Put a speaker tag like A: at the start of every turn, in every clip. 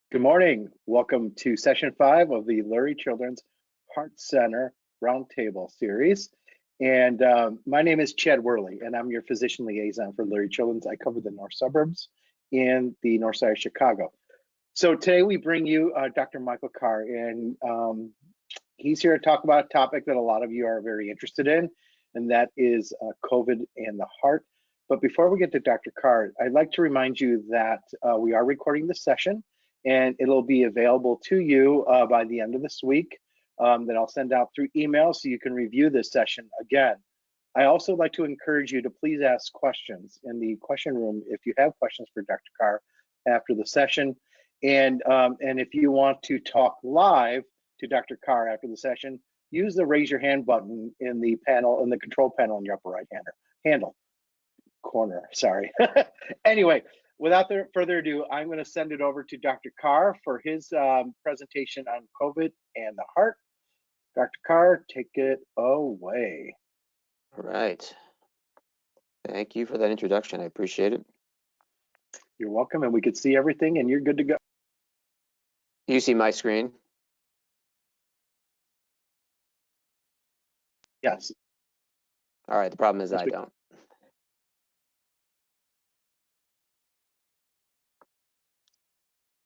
A: Good morning. Welcome to session 5 of the Lurie Children's Heart Center Roundtable series. And my name is Chad Worley, and I'm your physician liaison for Lurie Children's. I cover the north suburbs and the north side of Chicago. So today we bring you Dr. Michael Carr, and he's here to talk about a topic that a lot of you are very interested in, and that is COVID and the heart. But before we get to Dr. Carr, I'd like to remind you that we are recording this session, and it'll be available to you by the end of this week. That I'll send out through email so you can review this session again. I also like to encourage you to please ask questions in the question room if you have questions for Dr. Carr after the session. And if you want to talk live to Dr. Carr after the session, use the raise your hand button in the panel, in the control panel in your upper right corner, sorry. Anyway, without further ado, I'm going to send it over to Dr. Carr for his presentation on COVID and the heart. Dr. Carr, take it away.
B: All right. Thank you for that introduction. I appreciate it.
A: You're welcome, and we could see everything, and you're good to go.
B: You see my screen?
A: Yes.
B: All right, the problem is I don't.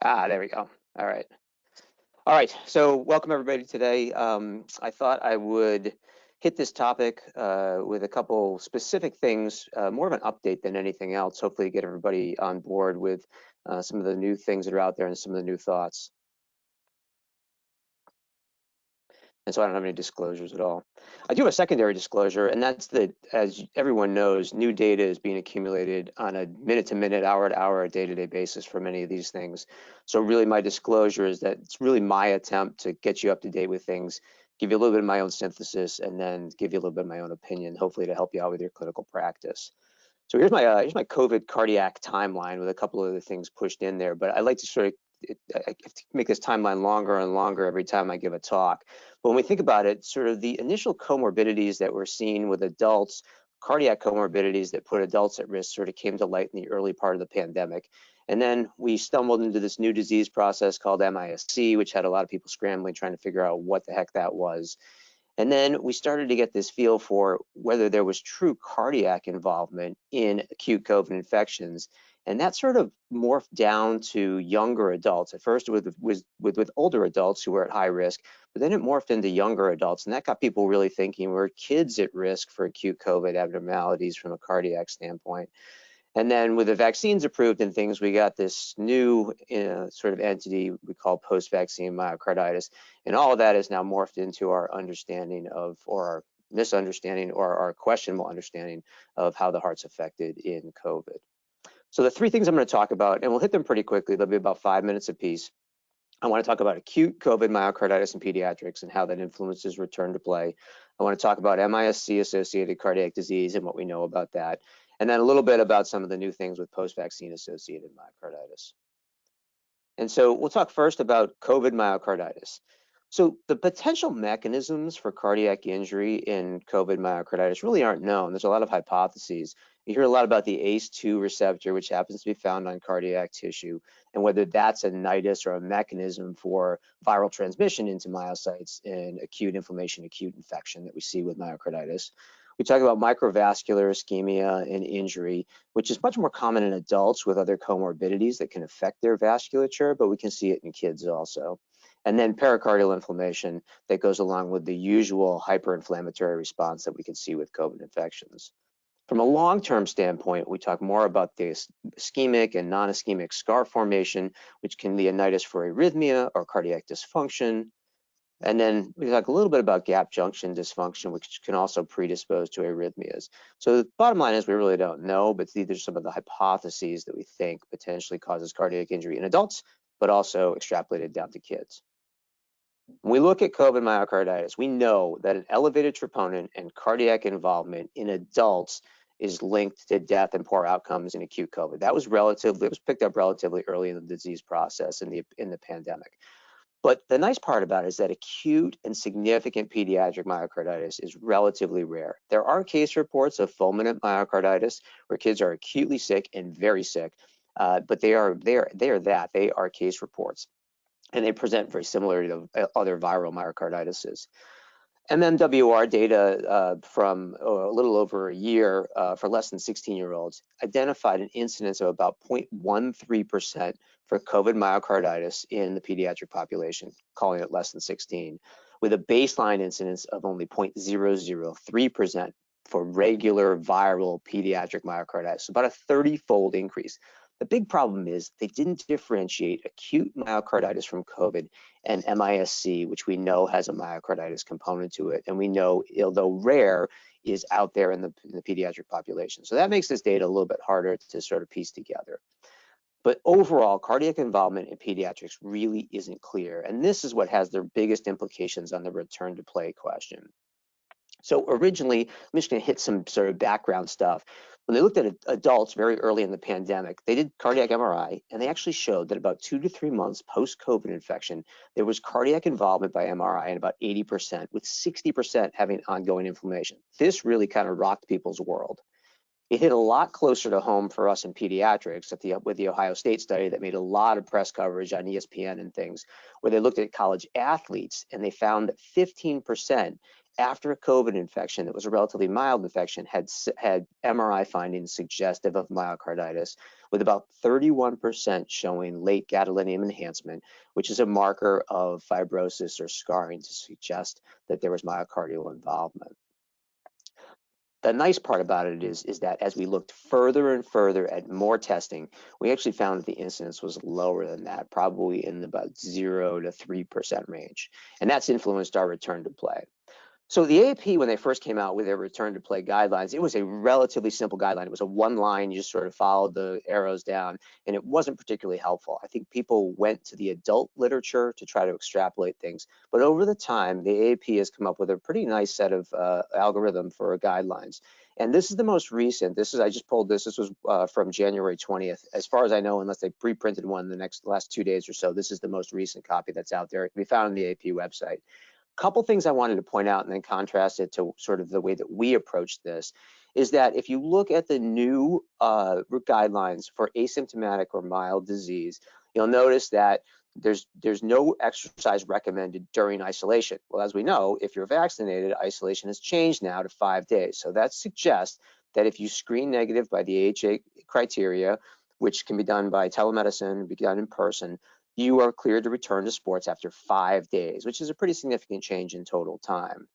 B: There we go. All right. All right, so welcome everybody today. I thought I would hit this topic with a couple specific things, more of an update than anything else, hopefully get everybody on board with some of the new things that are out there and some of the new thoughts. And so I don't have any disclosures at all. I do have a secondary disclosure, and that's that, as everyone knows, new data is being accumulated on a minute-to-minute, hour-to-hour, day-to-day basis for many of these things. So really my disclosure is that it's really my attempt to get you up to date with things, give you a little bit of my own synthesis, and then give you a little bit of my own opinion, hopefully to help you out with your clinical practice. So here's my COVID cardiac timeline with a couple of other things pushed in there, but I like to sort of I have to make this timeline longer and longer every time I give a talk. But when we think about it, sort of the initial comorbidities that we're seeing with adults, cardiac comorbidities that put adults at risk, sort of came to light in the early part of the pandemic. And then we stumbled into this new disease process called MISC, which had a lot of people scrambling, trying to figure out what the heck that was. And then we started to get this feel for whether there was true cardiac involvement in acute COVID infections. And that sort of morphed down to younger adults. At first, with older adults who were at high risk, but then it morphed into younger adults. And that got people really thinking, were kids at risk for acute COVID abnormalities from a cardiac standpoint? And then with the vaccines approved and things, we got this new sort of entity we call post-vaccine myocarditis. And all of that is now morphed into our understanding of, or our misunderstanding, or our questionable understanding of how the heart's affected in COVID. So the three things I'm going to talk about, and we'll hit them pretty quickly, they'll be about 5 minutes apiece. I want to talk about acute COVID myocarditis in pediatrics and how that influences return to play. I want to talk about MISC-associated cardiac disease and what we know about that. And then a little bit about some of the new things with post-vaccine associated myocarditis. And so we'll talk first about COVID myocarditis. So the potential mechanisms for cardiac injury in COVID myocarditis really aren't known. There's a lot of hypotheses. You hear a lot about the ACE2 receptor, which happens to be found on cardiac tissue, and whether that's a nidus or a mechanism for viral transmission into myocytes in acute inflammation, acute infection that we see with myocarditis. We talk about microvascular ischemia and injury, which is much more common in adults with other comorbidities that can affect their vasculature, but we can see it in kids also. And then pericardial inflammation that goes along with the usual hyperinflammatory response that we can see with COVID infections. From a long-term standpoint, we talk more about the ischemic and non-ischemic scar formation, which can be a nidus for arrhythmia or cardiac dysfunction. And then we talk a little bit about gap junction dysfunction, which can also predispose to arrhythmias. So the bottom line is we really don't know, but these are some of the hypotheses that we think potentially causes cardiac injury in adults, but also extrapolated down to kids. When we look at COVID myocarditis, we know that an elevated troponin and cardiac involvement in adults is linked to death and poor outcomes in acute COVID. It was picked up relatively early in the disease process in the pandemic. But the nice part about it is that acute and significant pediatric myocarditis is relatively rare. There are case reports of fulminant myocarditis where kids are acutely sick and very sick, but they are case reports, and they present very similar to other viral myocarditis. MMWR data from a little over a year for less than 16-year-olds identified an incidence of about 0.13% for COVID myocarditis in the pediatric population, calling it less than 16, with a baseline incidence of only 0.003% for regular viral pediatric myocarditis, about a 30-fold increase. The big problem is they didn't differentiate acute myocarditis from COVID and MISC, which we know has a myocarditis component to it, and we know, although rare, is out there in the pediatric population. So that makes this data a little bit harder to sort of piece together. But overall, cardiac involvement in pediatrics really isn't clear, and this is what has their biggest implications on the return to play question. So originally, I'm just going to hit some sort of background stuff. When they looked at adults very early in the pandemic, they did cardiac MRI, and they actually showed that about 2 to 3 months post-COVID infection, there was cardiac involvement by MRI in about 80%, with 60% having ongoing inflammation. This really kind of rocked people's world. It hit a lot closer to home for us in pediatrics with the Ohio State study that made a lot of press coverage on ESPN and things, where they looked at college athletes, and they found that 15% after a COVID infection that was a relatively mild infection had MRI findings suggestive of myocarditis, with about 31% showing late gadolinium enhancement, which is a marker of fibrosis or scarring to suggest that there was myocardial involvement. The nice part about it is that as we looked further and further at more testing, we actually found that the incidence was lower than that, probably in about 0 to 3% range. And that's influenced our return to play. So the AAP, when they first came out with their return to play guidelines, it was a relatively simple guideline. It was a one line, you just sort of followed the arrows down, and it wasn't particularly helpful. I think people went to the adult literature to try to extrapolate things, but over the time, the AAP has come up with a pretty nice set of algorithm for guidelines. And this is the most recent. I just pulled this. This was from January 20th. As far as I know, unless they pre-printed one the last 2 days or so, this is the most recent copy that's out there. It can be found on the AAP website. Couple things I wanted to point out and then contrast it to sort of the way that we approach this is that if you look at the new guidelines for asymptomatic or mild disease, you'll notice that there's no exercise recommended during isolation. Well, as we know, if you're vaccinated, isolation has changed now to 5 days. So that suggests that if you screen negative by the AHA criteria, which can be done by telemedicine, be done in person, you are cleared to return to sports after 5 days, which is a pretty significant change in total time.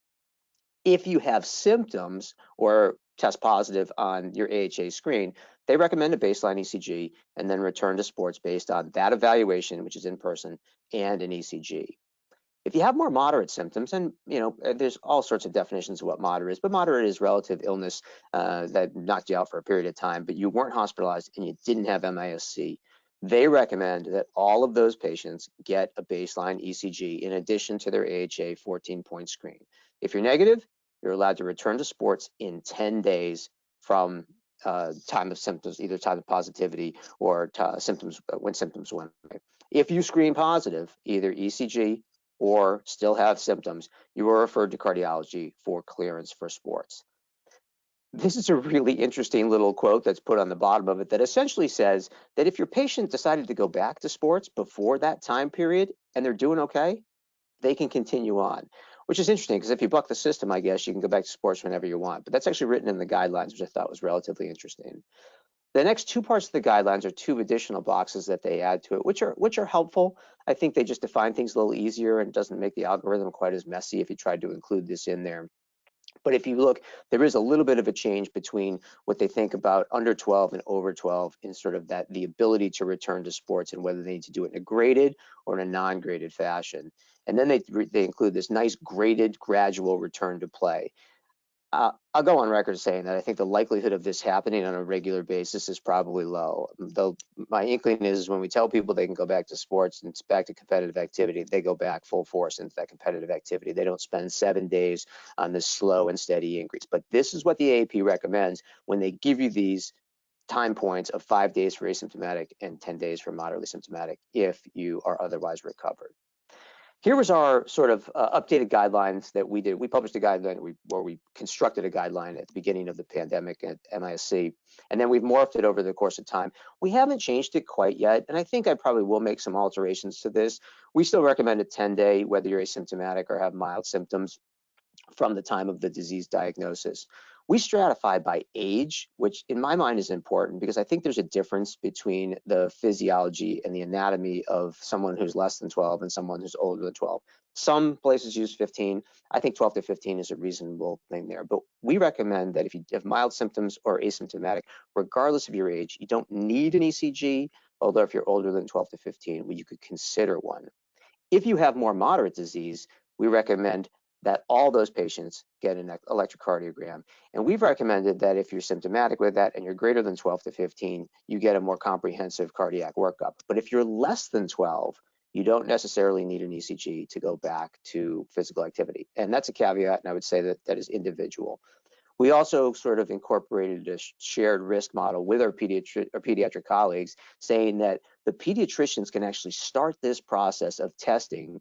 B: If you have symptoms or test positive on your AHA screen, they recommend a baseline ECG and then return to sports based on that evaluation, which is in person, and an ECG. If you have more moderate symptoms, and there's all sorts of definitions of what moderate is, but moderate is relative illness that knocked you out for a period of time, but you weren't hospitalized and you didn't have MISC, they recommend that all of those patients get a baseline ECG in addition to their AHA 14-point screen. If you're negative, you're allowed to return to sports in 10 days from time of symptoms, either time of positivity or symptoms when symptoms went away. If you screen positive, either ECG or still have symptoms, you are referred to cardiology for clearance for sports. This is a really interesting little quote that's put on the bottom of it that essentially says that if your patient decided to go back to sports before that time period and they're doing okay, they can continue on, which is interesting because if you buck the system, I guess you can go back to sports whenever you want. But that's actually written in the guidelines, which I thought was relatively interesting. The next two parts of the guidelines are two additional boxes that they add to it, which are helpful. I think they just define things a little easier and doesn't make the algorithm quite as messy if you tried to include this in there. But if you look, there is a little bit of a change between what they think about under 12 and over 12 in sort of that the ability to return to sports and whether they need to do it in a graded or in a non-graded fashion. And then they include this nice graded gradual return to play. I'll go on record saying that I think the likelihood of this happening on a regular basis is probably low. Though my inkling is when we tell people they can go back to sports and it's back to competitive activity, they go back full force into that competitive activity. They don't spend 7 days on this slow and steady increase. But this is what the AAP recommends when they give you these time points of 5 days for asymptomatic and 10 days for moderately symptomatic if you are otherwise recovered. Here was our sort of updated guidelines that we did. We published a guideline where we constructed a guideline at the beginning of the pandemic at MISC, and then we've morphed it over the course of time. We haven't changed it quite yet, and I think I probably will make some alterations to this. We still recommend a 10-day, whether you're asymptomatic or have mild symptoms from the time of the disease diagnosis. We stratify by age, which in my mind is important because I think there's a difference between the physiology and the anatomy of someone who's less than 12 and someone who's older than 12. Some places use 15. I think 12 to 15 is a reasonable thing there, but we recommend that if you have mild symptoms or asymptomatic, regardless of your age, you don't need an ECG, although if you're older than 12 to 15, well, you could consider one. If you have more moderate disease, we recommend that all those patients get an electrocardiogram. And we've recommended that if you're symptomatic with that and you're greater than 12 to 15, you get a more comprehensive cardiac workup. But if you're less than 12, you don't necessarily need an ECG to go back to physical activity. And that's a caveat, and I would say that that is individual. We also sort of incorporated a shared risk model with our pediatric colleagues, saying that the pediatricians can actually start this process of testing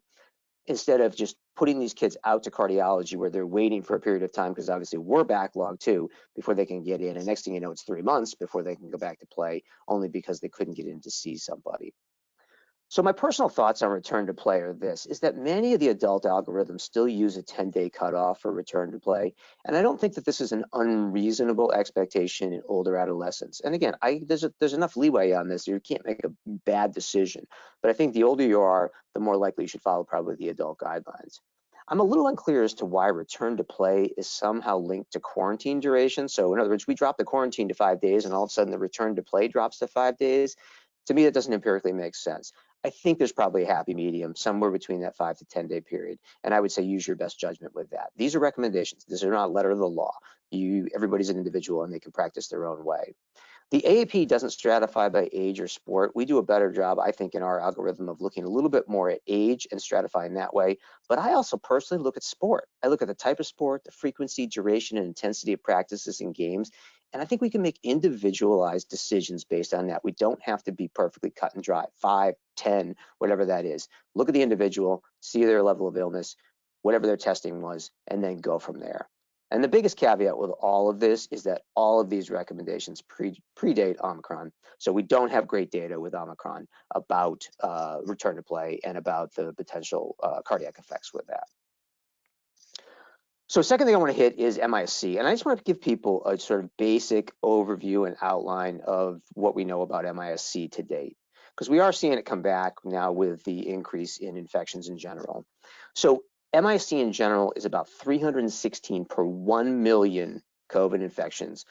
B: instead of just putting these kids out to cardiology where they're waiting for a period of time, because obviously we're backlogged too, before they can get in. And next thing you know, it's 3 months before they can go back to play, only because they couldn't get in to see somebody. So my personal thoughts on return to play are this, is that many of the adult algorithms still use a 10-day cutoff for return to play. And I don't think that this is an unreasonable expectation in older adolescents. And again, there's enough leeway on this. You can't make a bad decision. But I think the older you are, the more likely you should follow probably the adult guidelines. I'm a little unclear as to why return to play is somehow linked to quarantine duration. So in other words, we drop the quarantine to 5 days and all of a sudden the return to play drops to 5 days. To me, that doesn't empirically make sense. I think there's probably a happy medium somewhere between that 5 to 10 day period. And I would say use your best judgment with that. These are recommendations. These are not letter of the law. Everybody's an individual and they can practice their own way. The AAP doesn't stratify by age or sport. We do a better job, I think, in our algorithm of looking a little bit more at age and stratifying that way. But I also personally look at sport. I look at the type of sport, the frequency, duration, and intensity of practices and games. And I think we can make individualized decisions based on that. We don't have to be perfectly cut and dry, 5, 10, whatever that is. Look at the individual, see their level of illness, whatever their testing was, and then go from there. And the biggest caveat with all of this is that all of these recommendations predate Omicron. So we don't have great data with Omicron about return to play and about the potential cardiac effects with that. So second thing I want to hit is MISC, and I just want to give people a sort of basic overview and outline of what we know about MISC to date, because we are seeing it come back now with the increase in infections in general. So MISC in general is about 316 per 1 million COVID infections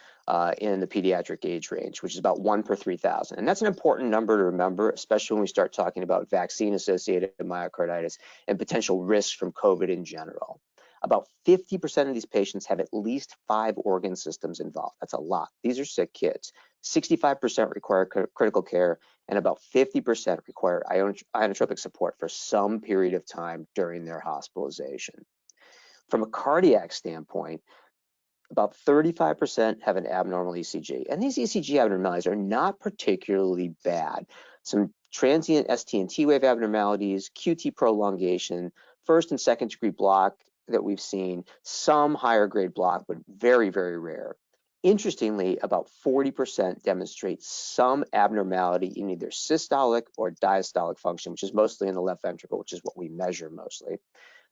B: in the pediatric age range, which is about 1 per 3,000. And that's an important number to remember, especially when we start talking about vaccine-associated myocarditis and potential risks from COVID in general. About 50% of these patients have at least 5 organ systems involved. That's a lot. These are sick kids. 65% require critical care, and about 50% require inotropic support for some period of time during their hospitalization. From a cardiac standpoint, about 35% have an abnormal ECG, and these ECG abnormalities are not particularly bad. Some transient ST and T wave abnormalities, QT prolongation, first and second degree block that we've seen, some higher grade block, but very, very rare. Interestingly, about 40% demonstrate some abnormality in either systolic or diastolic function, which is mostly in the left ventricle, which is what we measure mostly.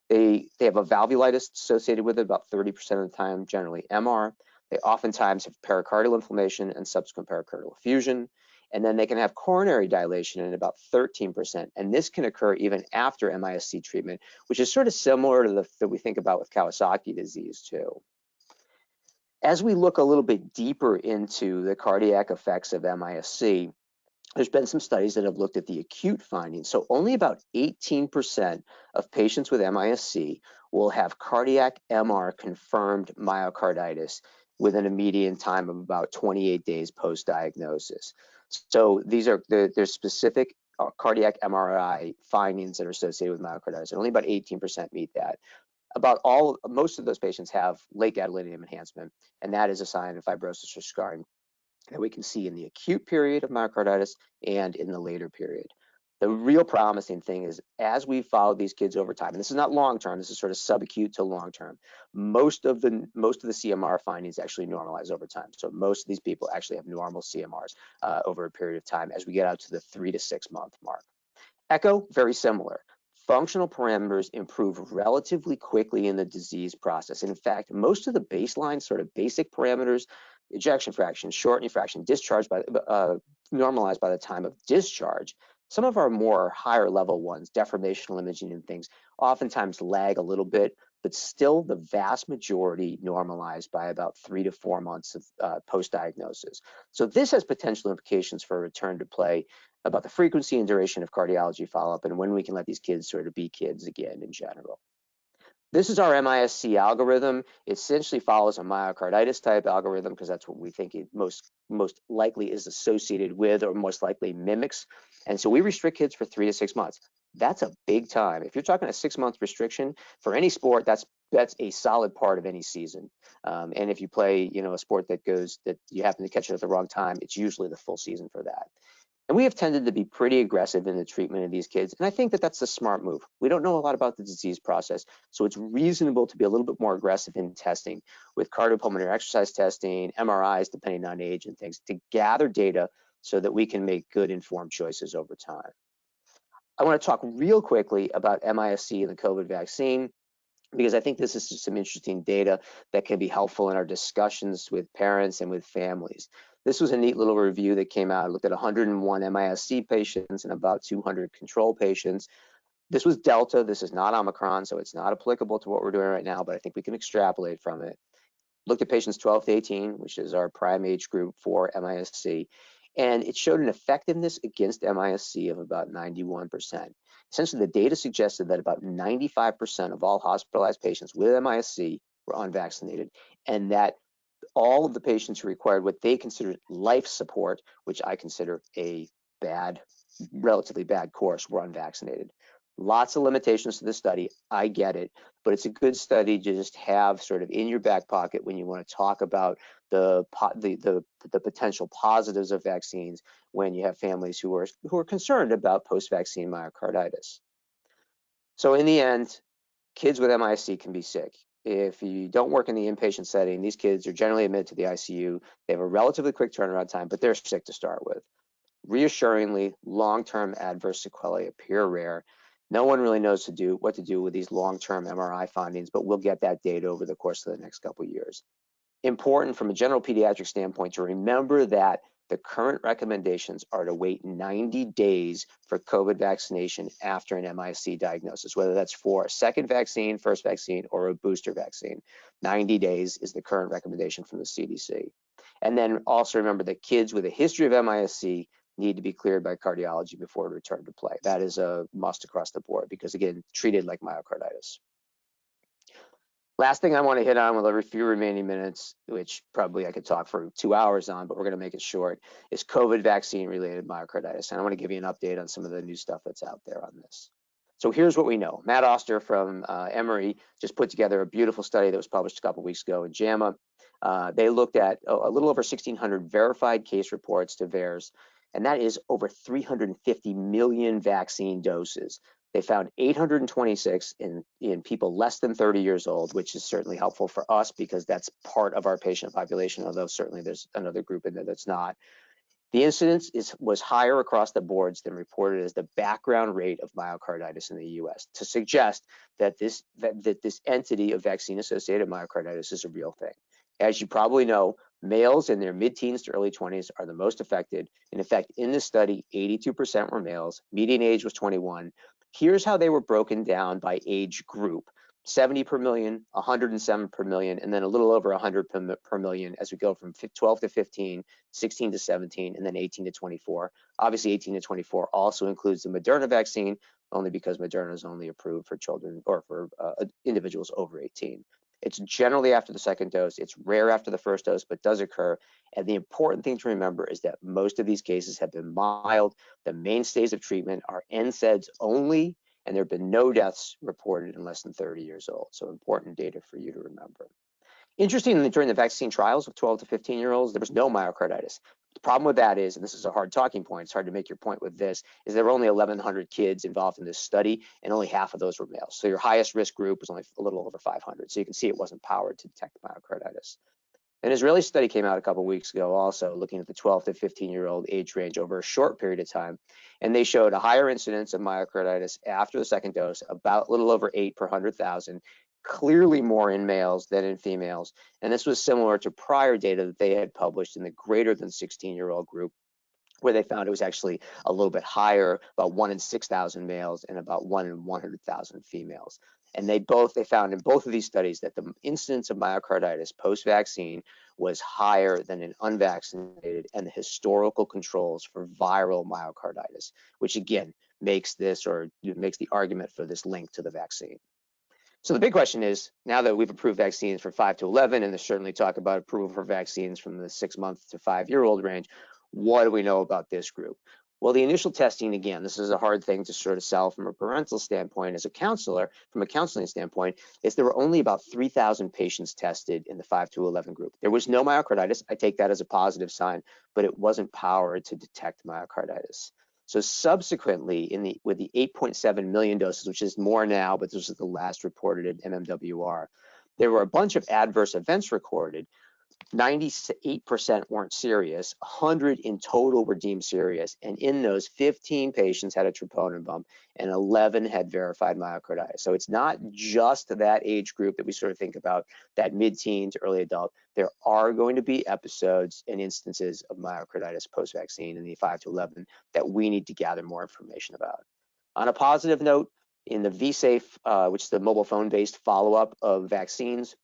B: They have a valvulitis associated with it about 30% of the time, generally MR. They oftentimes have pericardial inflammation and subsequent pericardial effusion. And then they can have coronary dilation in about 13%. And this can occur even after MISC treatment, which is sort of similar to that we think about with Kawasaki disease too. As we look a little bit deeper into the cardiac effects of MISC, there's been some studies that have looked at the acute findings. So only about 18% of patients with MISC will have cardiac MR confirmed myocarditis within a median time of about 28 days post-diagnosis. So there's specific cardiac MRI findings that are associated with myocarditis, and only about 18% meet that. Most of those patients have late gadolinium enhancement, and that is a sign of fibrosis or scarring that we can see in the acute period of myocarditis and in the later period. The real promising thing is as we follow these kids over time, and this is not long-term, this is sort of subacute to long-term, most of the CMR findings actually normalize over time. So most of these people actually have normal CMRs over a period of time as we get out to the 3 to 6 month mark. Echo, very similar. Functional parameters improve relatively quickly in the disease process. In fact, most of the baseline sort of basic parameters, ejection fraction, shortening fraction, discharge normalized by the time of discharge. Some of our more higher level ones, deformational imaging and things, oftentimes lag a little bit, but still the vast majority normalized by about 3 to 4 months of post-diagnosis. So this has potential implications for return to play about the frequency and duration of cardiology follow-up and when we can let these kids sort of be kids again in general. This is our MISC algorithm. It essentially follows a myocarditis type algorithm because that's what we think it most likely is associated with or most likely mimics. And so we restrict kids for 3 to 6 months. That's a big time. If you're talking a 6 month restriction for any sport, that's a solid part of any season. And if you play, a sport that you happen to catch it at the wrong time, it's usually the full season for that. And we have tended to be pretty aggressive in the treatment of these kids. And I think that that's a smart move. We don't know a lot about the disease process, so it's reasonable to be a little bit more aggressive in testing with cardiopulmonary exercise testing, MRIs, depending on age and things, to gather data so that we can make good informed choices over time. I want to talk real quickly about MISC and the COVID vaccine, because I think this is just some interesting data that can be helpful in our discussions with parents and with families. This was a neat little review that came out. It looked at 101 MISC patients and about 200 control patients. This was Delta. This is not Omicron, so it's not applicable to what we're doing right now, but I think we can extrapolate from it. Looked at patients 12 to 18, which is our prime age group for MISC, and it showed an effectiveness against MISC of about 91%. Essentially, the data suggested that about 95% of all hospitalized patients with MISC were unvaccinated, and that all of the patients who required what they considered life support, which I consider a relatively bad course, were unvaccinated. Lots of limitations to the study, I get it, but it's a good study to just have sort of in your back pocket when you want to talk about the potential positives of vaccines when you have families who are concerned about post-vaccine myocarditis. So in the end, kids with MISC can be sick. If you don't work in the inpatient setting, these kids are generally admitted to the ICU. They have a relatively quick turnaround time, but they're sick to start with. Reassuringly, long-term adverse sequelae appear rare. No one really knows what to do with these long-term MRI findings, but we'll get that data over the course of the next couple of years. Important from a general pediatric standpoint to remember that the current recommendations are to wait 90 days for COVID vaccination after an MISC diagnosis, whether that's for a second vaccine, first vaccine, or a booster vaccine. 90 days is the current recommendation from the CDC. And then also remember that kids with a history of MISC need to be cleared by cardiology before return to play. That is a must across the board because, again, treated like myocarditis. Last thing I want to hit on with every few remaining minutes, which probably I could talk for 2 hours on, but we're going to make it short, is COVID vaccine-related myocarditis. And I want to give you an update on some of the new stuff that's out there on this. So here's what we know. Matt Oster from Emory just put together a beautiful study that was published a couple of weeks ago in JAMA. They looked at a little over 1,600 verified case reports to VAERS, and that is over 350 million vaccine doses. They found 826 in people less than 30 years old, which is certainly helpful for us because that's part of our patient population, although certainly there's another group in there that's not. The incidence was higher across the boards than reported as the background rate of myocarditis in the US, to suggest that this entity of vaccine-associated myocarditis is a real thing. As you probably know, males in their mid-teens to early 20s are the most affected. And in fact, in this study, 82% were males, median age was 21. Here's how they were broken down by age group: 70 per million, 107 per million, and then a little over 100 per million as we go from 12 to 15, 16 to 17, and then 18 to 24. Obviously, 18 to 24 also includes the Moderna vaccine, only because Moderna is only approved for children or for individuals over 18. It's generally after the second dose. It's rare after the first dose, but does occur. And the important thing to remember is that most of these cases have been mild. The mainstays of treatment are NSAIDs only, and there have been no deaths reported in less than 30 years old. So important data for you to remember. Interestingly, during the vaccine trials of 12 to 15-year-olds, there was no myocarditis. The problem with that is, and this is a hard talking point, it's hard to make your point with this, is there were only 1,100 kids involved in this study, and only half of those were males. So your highest risk group was only a little over 500. So you can see it wasn't powered to detect myocarditis. An Israeli study came out a couple of weeks ago also looking at the 12 to 15-year-old age range over a short period of time, and they showed a higher incidence of myocarditis after the second dose, about a little over 8 per 100,000, clearly more in males than in females. And this was similar to prior data that they had published in the greater than 16-year-old group, where they found it was actually a little bit higher, about 1 in 6,000 males and about 1 in 100,000 females. And they found in both of these studies that the incidence of myocarditis post-vaccine was higher than in unvaccinated, and the historical controls for viral myocarditis, which again makes the argument for this link to the vaccine. So the big question is, now that we've approved vaccines for 5 to 11, and there's certainly talk about approval for vaccines from the 6-month to 5-year-old range, what do we know about this group? Well, the initial testing, again, this is a hard thing to sort of sell from a parental standpoint as a counselor, from a counseling standpoint, is there were only about 3,000 patients tested in the 5 to 11 group. There was no myocarditis. I take that as a positive sign, but it wasn't powered to detect myocarditis. So subsequently, with the 8.7 million doses, which is more now, but this is the last reported at MMWR, there were a bunch of adverse events recorded. 98% weren't serious, 100 in total were deemed serious, and in those 15 patients had a troponin bump and 11 had verified myocarditis. So it's not just that age group that we sort of think about, that mid-teen to early adult. There are going to be episodes and instances of myocarditis post-vaccine in the 5 to 11 that we need to gather more information about. On a positive note, in the VSafe, which is the mobile phone-based follow-up of vaccines,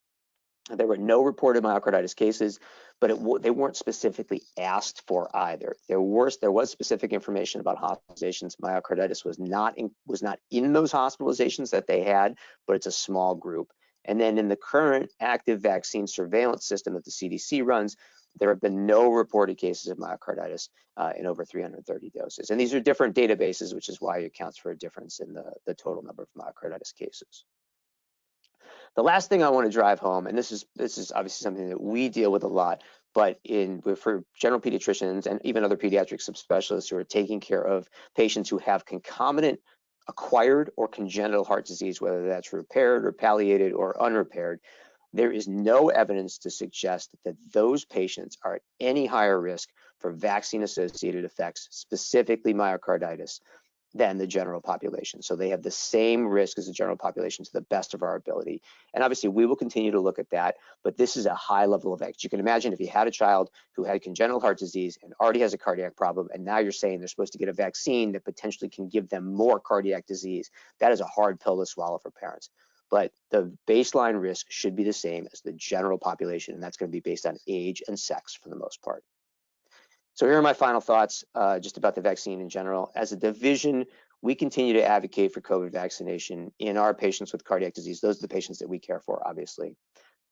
B: there were no reported myocarditis cases, but they weren't specifically asked for either. There was specific information about hospitalizations. Myocarditis was not in those hospitalizations that they had, but it's a small group. And then in the current active vaccine surveillance system that the CDC runs, there have been no reported cases of myocarditis in over 330 doses. And these are different databases, which is why it accounts for a difference in the total number of myocarditis cases. The last thing I want to drive home, and this is obviously something that we deal with a lot, but for general pediatricians and even other pediatric subspecialists who are taking care of patients who have concomitant acquired or congenital heart disease, whether that's repaired or palliated or unrepaired, there is no evidence to suggest that those patients are at any higher risk for vaccine-associated effects, specifically myocarditis, than the general population. So they have the same risk as the general population to the best of our ability. And obviously we will continue to look at that, but this is a high level of effect. You can imagine if you had a child who had congenital heart disease and already has a cardiac problem, and now you're saying they're supposed to get a vaccine that potentially can give them more cardiac disease, that is a hard pill to swallow for parents. But the baseline risk should be the same as the general population, and that's going to be based on age and sex for the most part. So here are my final thoughts just about the vaccine in general. As a division, we continue to advocate for COVID vaccination in our patients with cardiac disease. Those are the patients that we care for, obviously.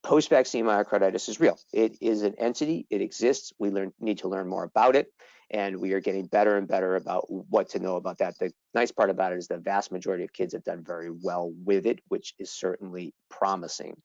B: Post-vaccine myocarditis is real. It is an entity. It exists. We need to learn more about it, and we are getting better and better about what to know about that. The nice part about it is the vast majority of kids have done very well with it, which is certainly promising.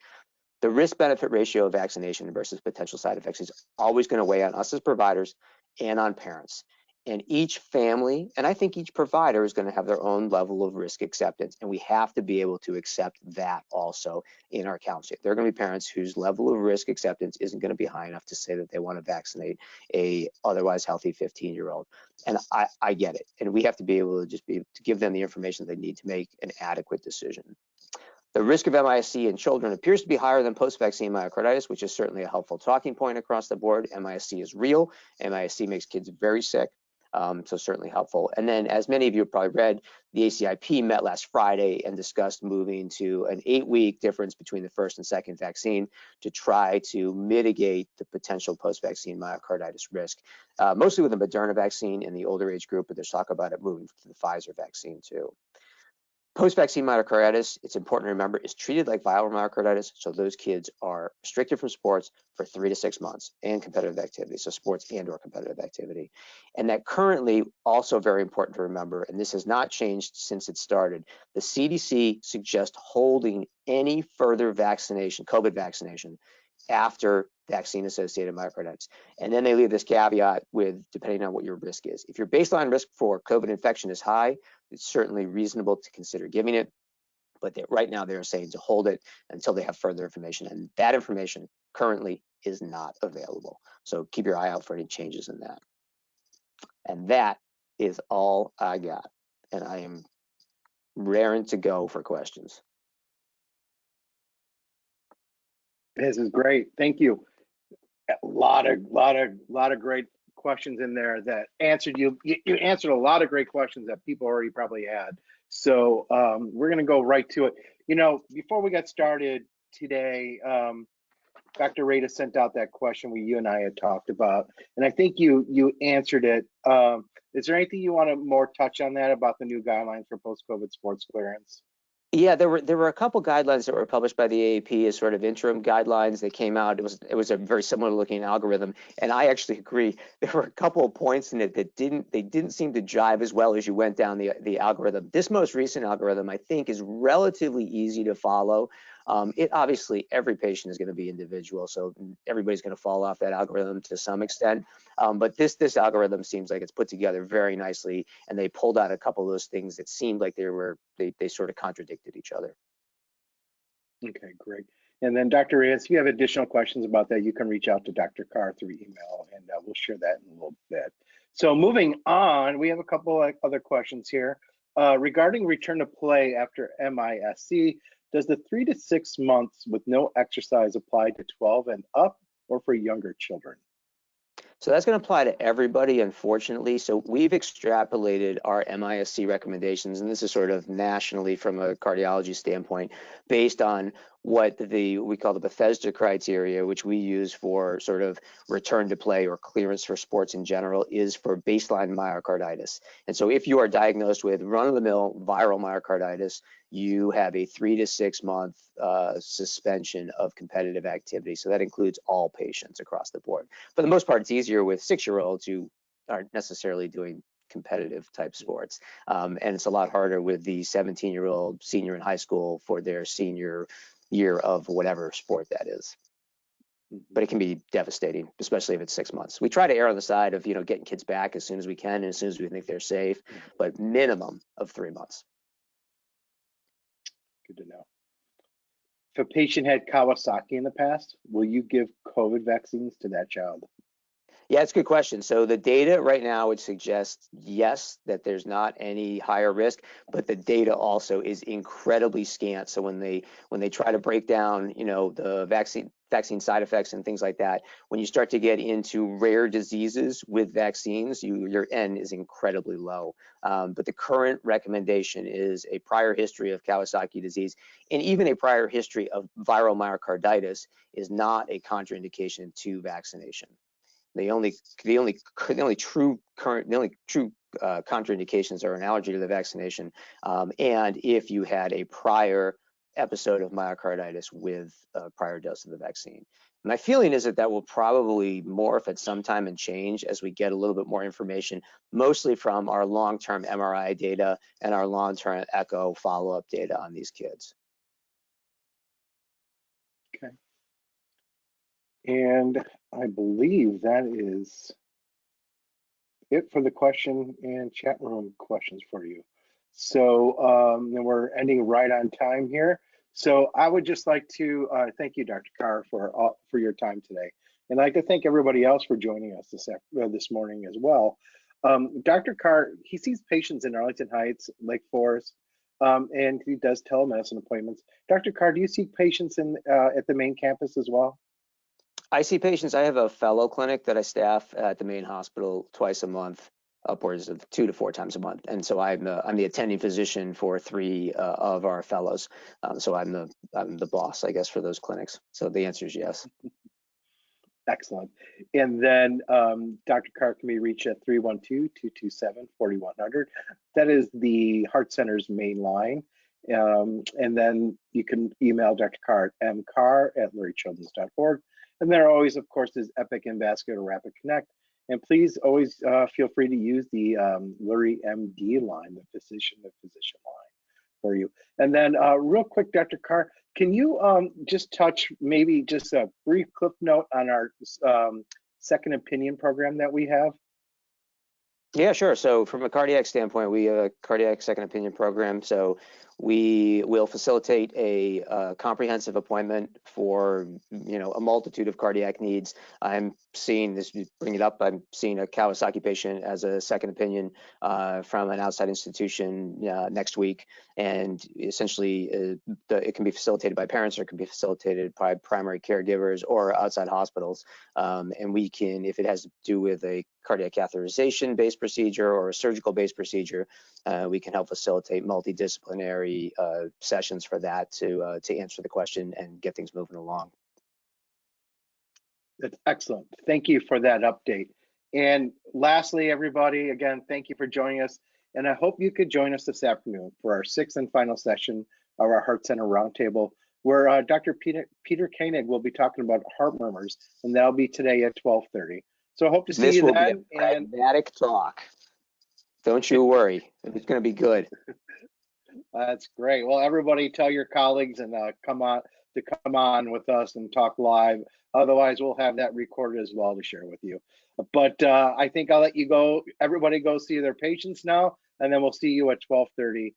B: The risk-benefit ratio of vaccination versus potential side effects is always going to weigh on us as providers and on parents. And each family, and I think each provider, is going to have their own level of risk acceptance, and we have to be able to accept that also in our counseling. There are going to be parents whose level of risk acceptance isn't going to be high enough to say that they want to vaccinate a otherwise healthy 15-year-old. And I get it, and we have to be able to give them the information they need to make an adequate decision. The risk of MISC in children appears to be higher than post-vaccine myocarditis, which is certainly a helpful talking point across the board. MISC is real. MISC makes kids very sick, so certainly helpful. And then, as many of you have probably read, the ACIP met last Friday and discussed moving to an 8-week difference between the first and second vaccine to try to mitigate the potential post-vaccine myocarditis risk, mostly with the Moderna vaccine in the older age group, but there's talk about it moving to the Pfizer vaccine too. Post-vaccine myocarditis, it's important to remember, is treated like viral myocarditis, so those kids are restricted from sports for 3 to 6 months and competitive activity, so sports and or competitive activity. And that currently, also very important to remember, and this has not changed since it started, the CDC suggests holding any further vaccination, COVID vaccination, after vaccine-associated myocarditis. And then they leave this caveat with, depending on what your risk is. If your baseline risk for COVID infection is high, it's certainly reasonable to consider giving it. But right now they're saying to hold it until they have further information. And that information currently is not available. So keep your eye out for any changes in that. And that is all I got. And I am raring to go for questions.
A: This is great. Thank you. A lot of great questions in there that answered you answered a lot of great questions that people already probably had. So we're going to go right to it. You know, before we got started today, Dr. Rada sent out that question you and I had talked about, and I think you answered it. Is there anything you want to more touch on that about the new guidelines for post-COVID sports clearance?
B: Yeah, there were a couple guidelines that were published by the AAP as sort of interim guidelines. They came out. It was a very similar looking algorithm, and I actually agree. There were a couple of points in it that didn't seem to jive as well as you went down the algorithm. This most recent algorithm, I think, is relatively easy to follow. It obviously, every patient is going to be individual, so everybody's going to fall off that algorithm to some extent. But this algorithm seems like it's put together very nicely, and they pulled out a couple of those things that seemed like they sort of contradicted each other.
A: Okay, great. And then Dr. Reyes, if you have additional questions about that, you can reach out to Dr. Carr through email, and we'll share that in a little bit. So moving on, we have a couple of other questions here. Regarding return to play after MISC, does the 3 to 6 months with no exercise apply to 12 and up or for younger children?
B: So that's going to apply to everybody, unfortunately. So we've extrapolated our MISC recommendations, and this is sort of nationally from a cardiology standpoint, based on what we call the Bethesda criteria, which we use for sort of return to play or clearance for sports in general, is for baseline myocarditis. And so if you are diagnosed with run-of-the-mill viral myocarditis, you have a 3 to 6 month suspension of competitive activity. So that includes all patients across the board. For the most part, it's easier with 6-year-olds who aren't necessarily doing competitive type sports. And it's a lot harder with the 17-year-old senior in high school for their senior year of whatever sport that is. But it can be devastating, especially if it's 6 months. We try to err on the side of, getting kids back as soon as we can and as soon as we think they're safe, but minimum of 3 months.
A: Good to know. If a patient had Kawasaki in the past, will you give COVID vaccines to that child?
B: Yeah, it's a good question. So the data right now would suggest, yes, that there's not any higher risk, but the data also is incredibly scant. So when they try to break down, the vaccine side effects and things like that, when you start to get into rare diseases with vaccines, your N is incredibly low. But the current recommendation is a prior history of Kawasaki disease, and even a prior history of viral myocarditis is not a contraindication to vaccination. The only true contraindications are an allergy to the vaccination, and if you had a prior episode of myocarditis with a prior dose of the vaccine. My feeling is that will probably morph at some time and change as we get a little bit more information, mostly from our long-term MRI data and our long-term echo follow-up data on these kids.
A: Okay. And I believe that is it for the question and chat room questions for you. So then we're ending right on time here. So I would just like to thank you, Dr. Carr, for your time today. And I'd like to thank everybody else for joining us this morning as well. Dr. Carr, he sees patients in Arlington Heights, Lake Forest, and he does telemedicine appointments. Dr. Carr, do you see patients at the main campus as well?
B: I see patients. I have a fellow clinic that I staff at the main hospital twice a month, upwards of 2 to 4 times a month. And so I'm the attending physician for 3 of our fellows. So I'm the boss, I guess, for those clinics. So the answer is yes.
A: Excellent. And then Dr. Carr can be reached at 312-227-4100. That is the Heart Center's main line. And then you can email Dr. Carr at mcarr@luriechildrens.org. And there always, of course, is Epic and Vascular Rapid Connect. And please always feel free to use the Lurie MD line, the physician line for you. And then real quick, Dr. Carr, Can you just touch maybe just a brief clip note on our second opinion program that we have?
B: Yeah, sure. So from a cardiac standpoint, we have a cardiac second opinion program. So we will facilitate a comprehensive appointment for, a multitude of cardiac needs. I'm seeing this, bring it up, I'm seeing a Kawasaki patient as a second opinion from an outside institution next week. And essentially it can be facilitated by parents, or it can be facilitated by primary caregivers or outside hospitals. And we can, if it has to do with a cardiac catheterization based procedure or a surgical based procedure, we can help facilitate multidisciplinary sessions for that to answer the question and get things moving along.
A: That's excellent. Thank you for that update. And lastly, everybody, again, thank you for joining us. And I hope you could join us this afternoon for our sixth and final session of our Heart Center Roundtable, where Dr. Peter Koenig will be talking about heart murmurs, and that'll be today at 12:30. So I hope to see you then.
B: This will be a pragmatic talk. Don't you worry. It's going to be good.
A: That's great. Well, everybody tell your colleagues and come on with us and talk live. Otherwise, we'll have that recorded as well to share with you. But I think I'll let you go. Everybody go see their patients now, and then we'll see you at 12:30.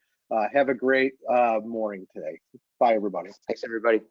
A: Have a great morning today. Bye, everybody.
B: Thanks, everybody.